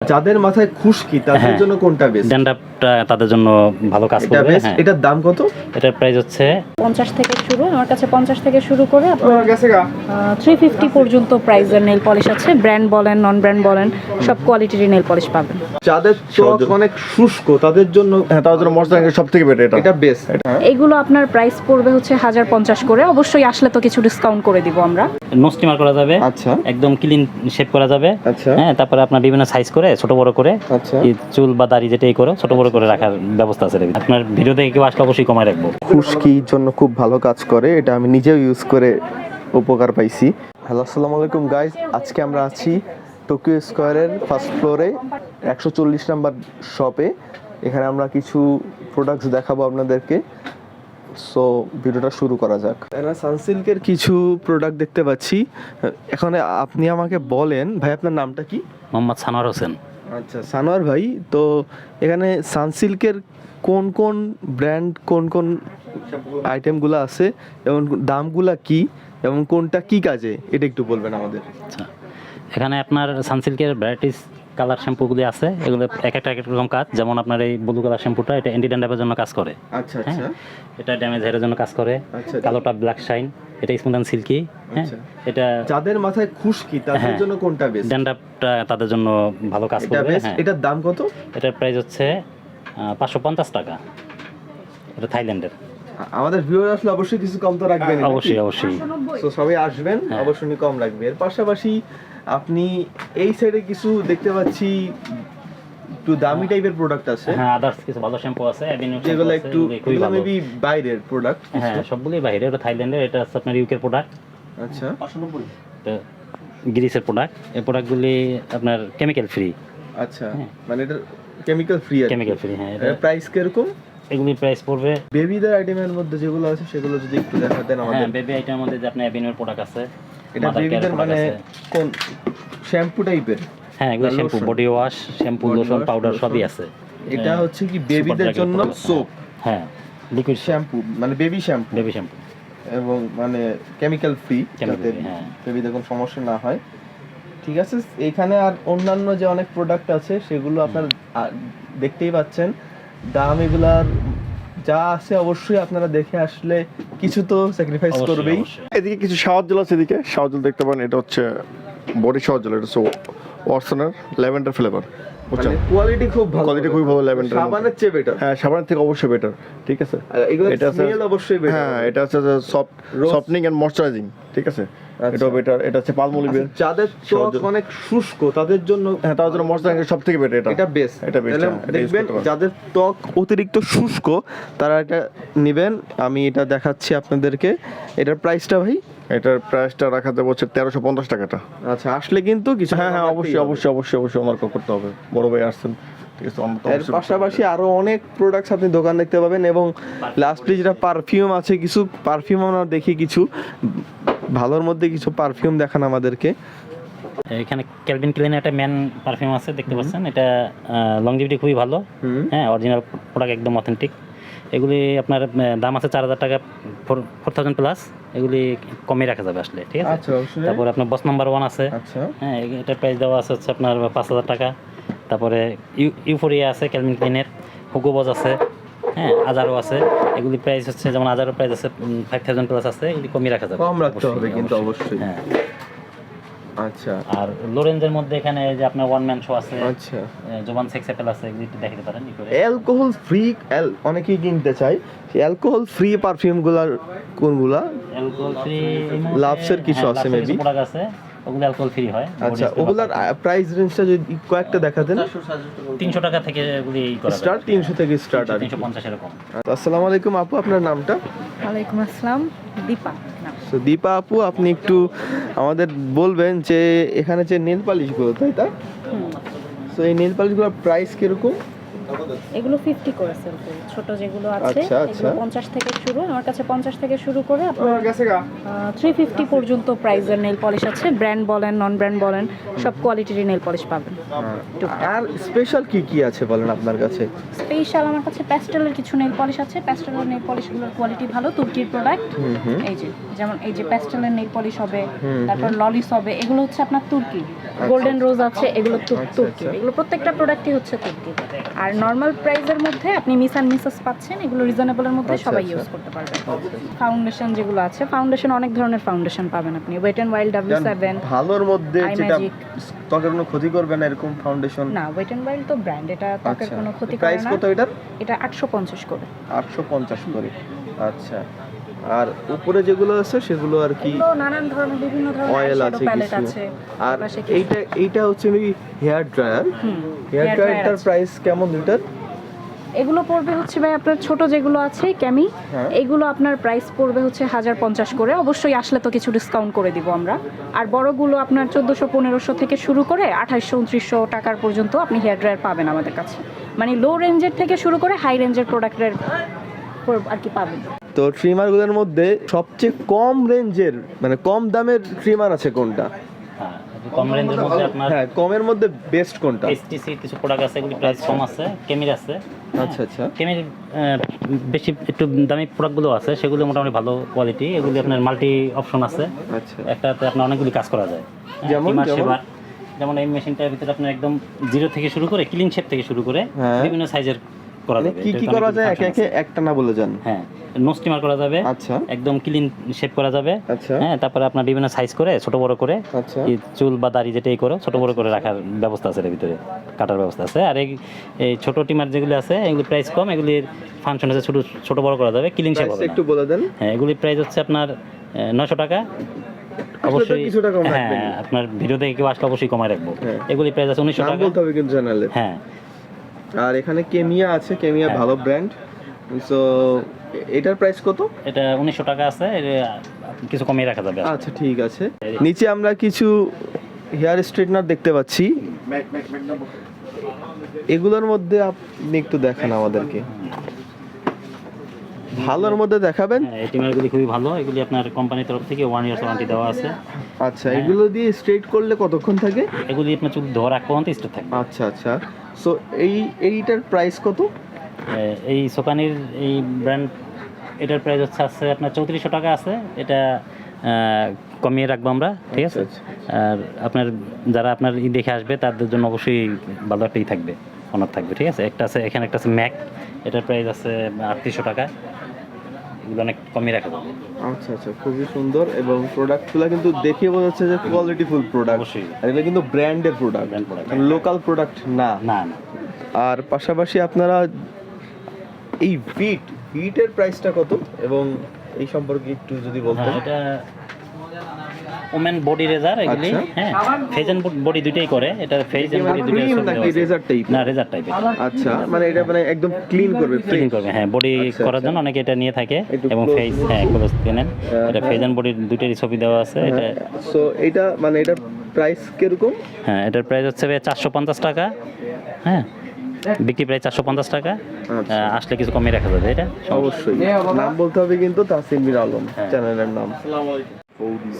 যাদের মাথায় খুশকি তাদের জন্য কোনটা বেস্ট? ড্যান্ড্রাফটা তাদের জন্য ভালো কাজ করবে। হ্যাঁ, এটার দাম কত? এটার প্রাইস হচ্ছে 50 থেকে শুরু, আমার কাছে 50 থেকে শুরু করে আপনার 350 পর্যন্ত প্রাইসের নেল পলিশ আছে। ব্র্যান্ড বলেন, নন ব্র্যান্ড বলেন, সব কোয়ালিটির নেল পলিশ পাবেন। যাদের ত্বক অনেক শুষ্ক তাদের জন্য, হ্যাঁ, তাদের জন্য ময়শ্চারাইজার সবথেকে বেটার এটা বেস্ট। এগুলো আপনার প্রাইস পড়বে হচ্ছে 1050 করে। অবশ্যই আসলে তো কিছু ডিসকাউন্ট করে দিব আমরা। নো স্টিমার করা যাবে, আচ্ছা, একদম ক্লিন শেভ করা যাবে। আচ্ছা, হ্যাঁ, তারপরে আপনার বিভিন্ন সাইজ করে ছোট বড় করে, আচ্ছা, এই চুল বা দাড়ি যেটাই করো ছোট বড় করে রাখার ব্যবস্থা আছে। আপনার ভিডিও থেকে কেউ আসলে অবশ্যই কমায় রাখবো। খুশকির জন্য খুব ভালো কাজ করে, এটা আমি নিজেও ইউজ করে উপকার পাইছি। হ্যালো, আসসালামু আলাইকুম গাইজ। আজকে আমরা আছি টোকিও স্কোয়ারের ফার্স্ট ফ্লোরে 140 নাম্বার শপে। এখানে আমরা কিছু প্রোডাক্টস দেখাবো আপনাদেরকে। সো ভিডিওটা শুরু করা যাক। সানসিল্কের কিছু প্রোডাক্ট দেখতে পাচ্ছি। এখন আপনি আমাকে বলেন ভাই, আপনার নামটা কি? মোহাম্মদ সানোয়ার হোসেন। আচ্ছা, সানোয়ার ভাই, তো এখানে সানসিল্কের কোন কোন ব্র্যান্ড, কোন কোন আইটেমগুলো আছে এবং দামগুলা কি এবং কোনটা কি কাজে, এটা একটু বলবেন আমাদের। আচ্ছা, এখানে আপনার সানসিল্কের ভ্যারাইটিস কালার শ্যাম্পুগুলি আছে। এগুলো এক একটা রকম কাজ। যেমন আপনার এই ব্লু কালার শ্যাম্পুটা, এটা অ্যান্টি ড্যান্ড্রাফের জন্য কাজ করে। আচ্ছা, আচ্ছা, এটা ড্যামেজ হেয়ারের জন্য কাজ করে। আচ্ছা, কালোটা ব্ল্যাক শাইন, এটা স্মুথ অ্যান্ড সিল্কি। হ্যাঁ, এটা যাদের মাথায় খুশকি তাদের জন্য কোনটা বেস্ট? ড্যান্ড্রাফটা তাদের জন্য ভালো কাজ এটা করবে। বেস্ট। হ্যাঁ, এটার দাম কত? এটার প্রাইস হচ্ছে 550 টাকা। এটা থাইল্যান্ডের। আমাদের ভিউয়ার আসলে অবশ্যই কিছু কম তো রাখবেন। অবশ্যই অবশ্যই। তো সবাই আসবেন, অবশ্যই কম রাখবে। এর পাশাপাশি আপনি এই সাইডে কিছু দেখতে পাচ্ছি একটু দামি টাইপের প্রোডাক্ট আছে। হ্যাঁ, আদার্স কিছু ভালো শ্যাম্পু আছে, যেগুলো একটু মেবি বাইরের প্রোডাক্ট। হ্যাঁ, সবগুলোই বাইরে। এটা থাইল্যান্ডের, এটা হচ্ছে আপনার ইউকের প্রোডাক্ট। আচ্ছা, 590 এটা গ্রিসের প্রোডাক্ট। এই প্রোডাক্টগুলি আপনার কেমিক্যাল ফ্রি। আচ্ছা, মানে এটা কেমিক্যাল ফ্রি আছে। কেমিক্যাল ফ্রি, হ্যাঁ। এর প্রাইস কিরকম? এগুলি প্রাইস পড়বে, বেবিদের আইটেমের মধ্যে যেগুলো আছে সেগুলো যদি একটু দেখাতেন আমাদের। হ্যাঁ, বেবি আইটেমের মধ্যে যে আপনার অ্যাভিনিউর প্রোডাক্ট আছে। এটা বেবিদের মানে কোন শ্যাম্পু টাইপের? হ্যাঁ, এগুলো shampoo, body wash, shampoo, lotion, powder সবই আছে। এটা হচ্ছে কি বেবিদের জন্য সোপ? হ্যাঁ, লিকুইড শ্যাম্পু, মানে বেবি শ্যাম্পু। বেবি শ্যাম্পু এবং মানে কেমিক্যাল ফ্রি, যাতে হ্যাঁ বেবিদের কোনো সমস্যা না হয়। ঠিক আছে, এইখানে আর অন্যান্য যে অনেক প্রোডাক্ট আছে সেগুলো আপনারা দেখতেই পাচ্ছেন। দাম এগুলার যা আছে অবশ্যই আপনারা দেখে আসলে কিছু তো স্যাক্রিফাইস করবেই। এদিকে কিছু শাওয়ার জেল আছে, এদিকে শাওয়ার জেল দেখতে পারেন। এটা হচ্ছে বডি শাওয়ার জেল, এটা হচ্ছে ওয়াটসনের ল্যাভেন্ডার ফ্লেভার। বুঝছেন, কোয়ালিটি খুব ভালো, কোয়ালিটি খুবই ভালো। ল্যাভেন্ডার সাবানের চেয়ে বেটার। হ্যাঁ, সাবানের থেকে অবশ্যই বেটার। ঠিক আছে, এটা স্মেল অবশ্যই বেটার। হ্যাঁ, এটা হচ্ছে সফটনিং এন্ড ময়শ্চারাইজিং। ঠিক আছে, এটা বেটার। এটা হচ্ছে পালমোলিভের। যাদের ত্বক অনেক শুষ্ক তাদের জন্য, হ্যাঁ, তাদের জন্য ময়শ্চারাইজার সবথেকে বেটার। এটা বেস্ট। এটা বেস্ট। দেখবেন যাদের ত্বক অতিরিক্ত শুষ্ক তারা এটা নেবেন। আমি এটা দেখাচ্ছি আপনাদেরকে। এটার প্রাইসটা ভাই? এটার প্রাইসটা রাখা যাবে হচ্ছে 1350 টাকাটা। আচ্ছা, আসলে কিন্তু কিছু, হ্যাঁ হ্যাঁ, অবশ্যই অবশ্যই অবশ্যই অবশ্যই আমার করতে হবে। বড় ভাই আসছেন, ঠিক আছে। এর পাশাপাশি আরো অনেক প্রোডাক্টস আপনি দোকান দেখতে পাবেন। এবং লাস্টলি যেটা পারফিউম আছে, কিছু পারফিউম আমরা দেখি, কিছু ভালোর মধ্যে কিছু পারফিউম দেখান আমাদেরকে। এখানে ক্যালভিন ক্লিনের একটা ম্যান পারফিউম আছে, দেখতে পাচ্ছেন। এটা লংজিভিটি খুবই ভালো। হ্যাঁ, অরিজিনাল প্রোডাক্ট, একদম অথেন্টিক। এগুলি আপনার দাম আছে 4000 টাকা, 4000 প্লাস। এগুলি কমে রাখা যাবে আসলে, ঠিক আছে। আচ্ছা, তারপরে আপনার বস নাম্বার 1 আছে। আচ্ছা, হ্যাঁ, এটার প্রাইস দেওয়া আছে হচ্ছে আপনার 5000 টাকা। তারপরে ইউফোরিয়া আছে ক্যালভিন ক্লিনের, হুগো বস আছে, হ্যাঁ, আজারও আছে। এগুলি প্রাইস হচ্ছে, যেমন আজারও প্রাইস আছে 5000 প্লাস আছে। এগুলি কমে রাখা যাবে, কম রাখতে হবে কিন্তু অবশ্যই। হ্যাঁ। আচ্ছা, আর লোরেঞ্জের মধ্যে এখানে যে আপনার ওয়ান ম্যান শো আছে। আচ্ছা, জোবান সেক্স অ্যাপেল আছে, এগুলি একটু দেখাতে পারেন কি করে। অ্যালকোহল ফ্রি, অনেকেই কিনতে চায়। অ্যালকোহল ফ্রি পারফিউমগুলোর কোনগুলা? অ্যালকোহল ফ্রি লাভসের কিছু আছে মেবি, প্রোডাক্ট আছে, ওগুলো অ্যালকোহল ফ্রি হয়। আচ্ছা, ওগুলার প্রাইস রেঞ্জটা যদি কয়েকটা দেখাতেন। 300 টাকা থেকে এগুলি করা যায়। স্টার্ট 300 থেকে স্টার্ট। আর 350 এরকম। আসসালামু আলাইকুম আপু, আপনার নামটা? ওয়ালাইকুম আসসালাম, দীপা। তো দীপা আপু, আপনি একটু আমাদের বলবেন যে এখানে যে নেল পালিশগুলো, তাই তা? তো এই নেল পালিশগুলোর প্রাইস কিরকম? এগুলো 50 করে সেল করি। ছোট যেগুলো আছে আচ্ছা, আচ্ছা। এগুলো 50 থেকে শুরু, আমার কাছে 50 থেকে শুরু করে আপনার 350 পর্যন্ত প্রাইসের নেল পলিশ আছে। ব্র্যান্ড বলেন, নন ব্র্যান্ড বলেন, সব কোয়ালিটির নেল পলিশ পাবেন। আর স্পেশাল কি কি আছে বলেন আপনার কাছে? স্পেশাল আমার কাছে প্যাস্টেলের কিছু নেল পলিশ আছে। প্যাস্টেলের নেল পলিশগুলোর কোয়ালিটি ভালো, তুর্কির প্রোডাক্ট। এই যে যেমন এই যে প্যাস্টেলের নেল পলিশ হবে, তারপর ললিস হবে, এগুলো হচ্ছে আপনার তুর্কি। গোল্ডেন রোজ আছে, এগুলো তুর্কি। এগুলো প্রত্যেকটা প্রোডাক্টই হচ্ছে তুর্কি। আর নর্মাল প্রাইসের মধ্যে আপনি মিস অ্যান্ড মিসেস পাচ্ছেন, এগুলো রিজনেবলের মধ্যে সবাই ইউজ করতে পারবেন। ফাউন্ডেশন যেগুলো আছে, ফাউন্ডেশন অনেক ধরনের ফাউন্ডেশন পাবেন আপনি। ওয়েট অ্যান্ড ওয়াইল্ড W7 ভালোর মধ্যে আই যেটা ম্যাজিক। ত্বকের কোনো ক্ষতি করবে না এরকম ফাউন্ডেশন না, ওয়েট অ্যান্ড ওয়াইল্ড তো ব্র্যান্ড, এটা ত্বকের কোনো ক্ষতি করে প্রাইস না। কত এটার? এটা 850 করে। 850 করে। আচ্ছা, আর উপরে যেগুলো আছে সেগুলো আর কি এগুলো নানান ধরনের বিভিন্ন ধরনের অয়েল আইশ্যাডো আছে প্যালেট কিছু। আছে। আর পাশে এইটা হচ্ছে maybe hair dryer. Hair hair dryer ড্রায়ারটার আছে। প্রাইস কেমন এটার? এগুলো পড়বে হচ্ছে ভাই আপনার ছোট যেগুলো আছে ক্যামি, হ্যাঁ। এগুলো আপনার প্রাইস পড়বে হচ্ছে 1050 করে। অবশ্যই আসলে তো কিছু ডিসকাউন্ট করে দিব আমরা। আর বড়গুলো আপনার 1400-1500 থেকে শুরু করে 2800-2900 টাকার পর্যন্ত আপনি হেয়ার ড্রায়ার পাবেন আমাদের কাছে। মানে লো রেঞ্জের থেকে শুরু করে হাই রেঞ্জের প্রোডাক্টের আর কি পাবেন। তো ট্রিমারগুলোর মধ্যে সবচেয়ে কম রেঞ্জের মানে কম দামের ট্রিমার আছে কোনটা? হ্যাঁ, কম রেঞ্জের মধ্যে আপনার হ্যাঁ, কমের মধ্যে বেস্ট কোনটা? এসটিসি কিছু প্রোডাক্ট আছে, এগুলি প্রাইস কম আছে। কেমির আছে, আচ্ছা আচ্ছা। কেমির বেশি একটু দামি প্রোডাক্টগুলো আছে, সেগুলো মোটামুটি ভালো কোয়ালিটি। এগুলি আপনার মাল্টি অপশন আছে, আচ্ছা, একটাতে আপনার অনেকগুলি কাজ করা যায়। যেমন যেমন এই মেশিনটার ভিতরে আপনার একদম জিরো থেকে শুরু করে ক্লিন শেপ থেকে শুরু করে হ্যাঁ। বিভিন্ন সাইজের করা মানে যাবে। কি কি এটাতে করা অনেকগুলি যায় একে function একে একটা না বলে যান। আছে। হ্যাঁ, নো স্টিমার করা যাবে, আচ্ছা একদম ক্লিন শেপ করা যাবে। আচ্ছা হ্যাঁ, তারপরে আপনার বিভিন্ন সাইজ করে ছোট বড় করে আচ্ছা এই চুল বা দাড়ি যেটাই করো ছোট বড় করে রাখার ব্যবস্থা আছে, এর ভিতরে কাটার ব্যবস্থা আছে। আর এই ছোট টিমার যেগুলো আছে এগুলি প্রাইস কম, এগুলির ফাংশন আছে ছোট বড় করা যাবে, ক্লিন শেপ প্রাইস হবে একটু না। বলে দেন। হ্যাঁ, এগুলি প্রাইস হচ্ছে আপনার 900 টাকা। অবশ্যই কিছুটা কম হ্যাঁ, রাখবেন। আপনার ভিডিও দেখে কেউ আসলে অবশ্যই কমায় রাখবো। হ্যাঁ। এগুলি প্রাইস আছে 1900 নাম টাকা। বলতে হবে কিন্তু চ্যানেলে। হ্যাঁ, আর এখানে কেমিয়া আছে, কেমিয়া হ্যাঁ। ভালো ব্র্যান্ড। সো এটার প্রাইস কত? এটা 1900 টাকা আছে, কিছু কমিয়ে রাখা যাবে। আচ্ছা ঠিক আছে। নিচে আমরা কিছু হেয়ার স্ট্রেটনার দেখতে পাচ্ছি, এগুলোর মধ্যে আপনি একটু দেখান আমাদেরকে, ভালোর মধ্যে দেখাবেন। হ্যাঁ, এই টিমারগুলি খুবই ভালো, এগুলি আপনার কোম্পানির তরফ থেকে 1 ইয়ার ওয়ারেন্টি দেওয়া আছে। আচ্ছা, এগুলো দিয়ে স্ট্রেট করলে কতক্ষণ থাকে? এগুলি আপনার চুল ধোয়ার আগ পর্যন্ত স্টেট থাকবে। আচ্ছা আচ্ছা। সো এইটার প্রাইস কত? এই সোকানির এই ব্র্যান্ড, এটার প্রাইস আছে আপনার 3400 টাকা আছে। এটা কমিয়ে রাখবো আমরা, ঠিক আছে। আচ্ছা, আর আপনার যারা আপনার দেখে আসবে তাদের জন্য অবশ্যই ভালো একটাই থাকবে, অনার থাকবে, ঠিক আছে। একটা আছে এখানে, একটা আছে ম্যাক, এটার প্রাইস আছে 3800 টাকা। এগুলো অনেক কমিয়ে রাখা যাবে। আচ্ছা আচ্ছা, খুবই সুন্দর এবং প্রোডাক্টগুলো কিন্তু দেখে বোঝা যাচ্ছে যে কোয়ালিটিফুল প্রোডাক্ট। অবশ্যই। আর এগুলো কিন্তু ব্র্যান্ডের product, Brand product। Local product না। না না, আর পাশাপাশি আপনারা এই বিটের প্রাইসটা কত এবং এই সম্পর্কে একটু যদি বলতেন। এটা ওমেন বডি রেজার এগুলি। আচ্ছা। হ্যাঁ, ফেজ এন্ড বডি দুটেই করে। এটা ফেজ এন্ড বডি দুটেই ক্রিম নাকি রেজার টাইপ? না, রেজার টাইপের। আচ্ছা, মানে এটা মানে একদম ক্লিন করবে, ক্লিন করবে। হ্যাঁ, বডি আচ্ছা, করার আচ্ছা। জন্য অনেকে এটা নিয়ে থাকে একটু এবং close ফেস, হ্যাঁ ক্লোজ কেনেন। এটা ফেজ এন্ড বডি দুটেরই ছবি দেওয়া আছে। এটা সো এটা মানে এটা প্রাইস কিরকম? হ্যাঁ, এটার প্রাইস হচ্ছে 450 টাকা। হ্যাঁ, বিক্রি প্রাইস 450 টাকা। আচ্ছা। আসলে কিছু কমিয়ে রাখা যাবে। এটা অবশ্যই নাম বলতে হবে কিন্তু, তাহসিন বিন আলম চ্যানেলের নাম।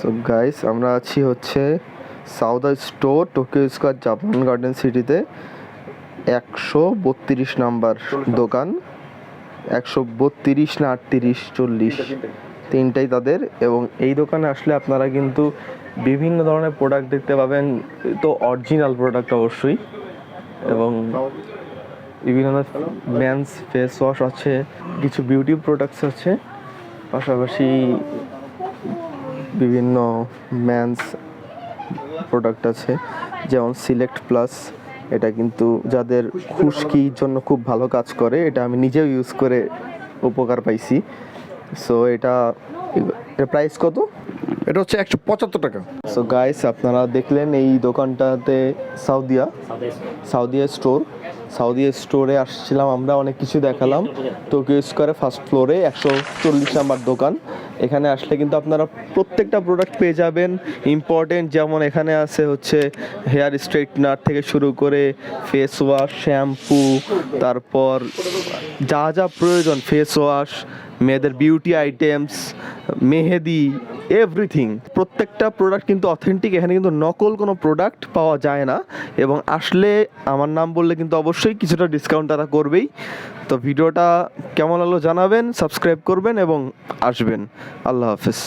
সো গাইস, আমরা আছি হচ্ছে Sawda store, Tokyo square, Japan garden সিটিতে 132 নাম্বার দোকান। 132 না 38 40 তিনটাই তাদের। এবং এই দোকানে আসলে আপনারা কিন্তু বিভিন্ন ধরনের প্রোডাক্ট দেখতে পাবেন, তো অরিজিনাল প্রোডাক্ট অবশ্যই, এবং বিভিন্ন মেন্স ফেস ওয়াশ আছে, কিছু বিউটি প্রোডাক্টস আছে, পাশাপাশি বিভিন্ন মেন্স প্রোডাক্ট আছে, যেমন সিলেক্ট প্লাস। এটা কিন্তু যাদের খুশকির জন্য খুব ভালো কাজ করে, এটা আমি নিজেও ইউজ করে উপকার পাইছি। সো এর প্রাইস কত? এটা হচ্ছে 175 টাকা। সো গাইস, আপনারা দেখলেন এই দোকানটাতে সাউদিয়া স্টোরে আসছিলাম আমরা, অনেক কিছু দেখালাম। টোকিও স্কোয়ারে ফার্স্ট ফ্লোরে 140 নাম্বার দোকান। এখানে আসলে কিন্তু আপনারা প্রত্যেকটা প্রোডাক্ট পেয়ে যাবেন ইম্পর্টেন্ট, যেমন এখানে আছে হচ্ছে হেয়ার স্ট্রেটনার থেকে শুরু করে ফেস ওয়াশ, শ্যাম্পু, তারপর যা যা প্রয়োজন, ফেস ওয়াশ, মেয়েদের বিউটি আইটেমস, মেহেদি, এভরিথিং। প্রত্যেকটা প্রোডাক্ট কিন্তু অথেন্টিক, এখানে কিন্তু নকল কোনো প্রোডাক্ট পাওয়া যায় না। এবং আসলে আমার নাম বললে কিন্তু অবশ্যই কিছুটা ডিসকাউন্ট তারা করবেই। তো ভিডিওটা কেমন হলো জানাবেন, সাবস্ক্রাইব করবেন এবং আসবেন। আল্লাহ হাফেজ।